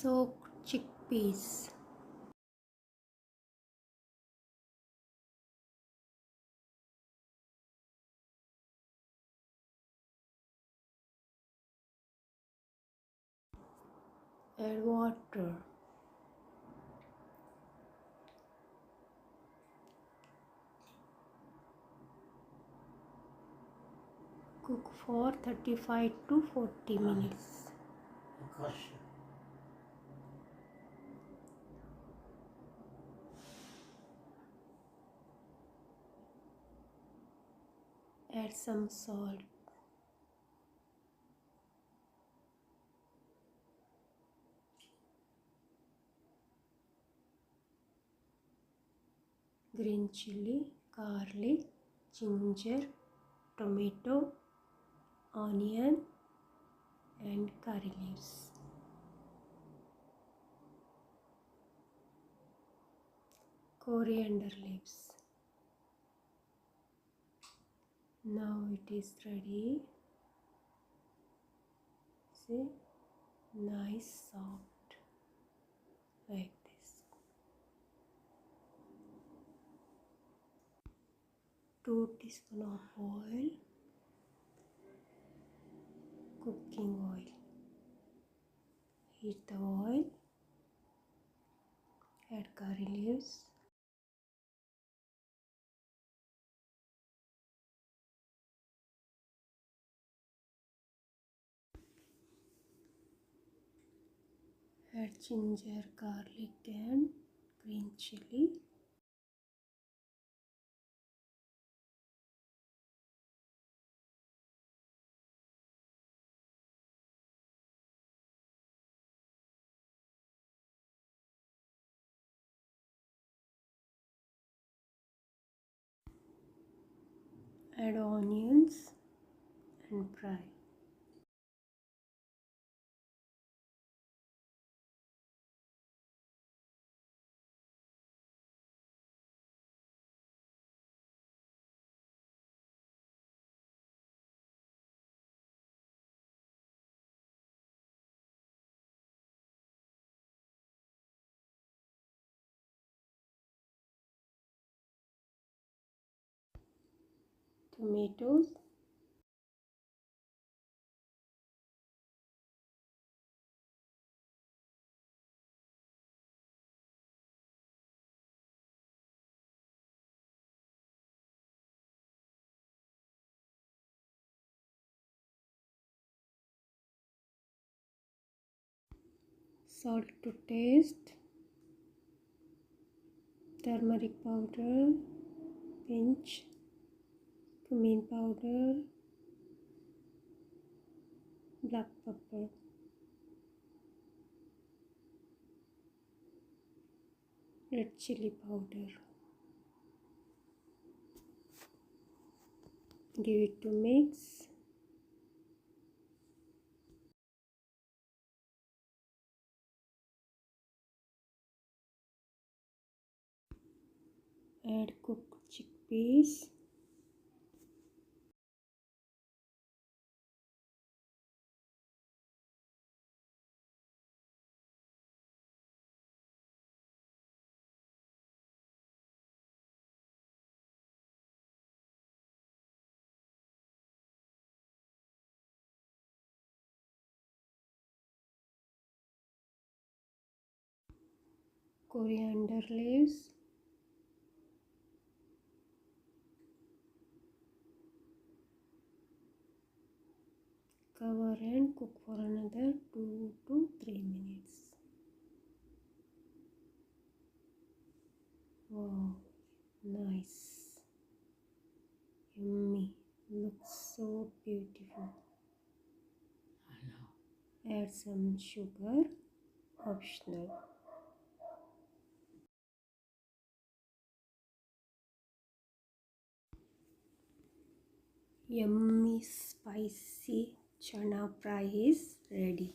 Soaked chickpeas. Add water. Cook for 35 to 40 minutes. Add some salt. Green chili, garlic, ginger, tomato, onion and curry leaves. Coriander leaves. Now it is ready. See, nice soft like this. 2 teaspoons of oil, cooking oil. Heat the oil, add curry leaves, add ginger, garlic and green chili. Add onions and fry. Tomatoes, salt to taste, turmeric powder, pinch, cumin powder, black pepper. Red chili powder. Give it to mix. Add cooked chickpeas. Coriander leaves. Cover and cook for another 2 to 3 minutes. Wow, nice. Yummy. Looks so beautiful. Add some sugar, optional. Yummy spicy chana fry is ready.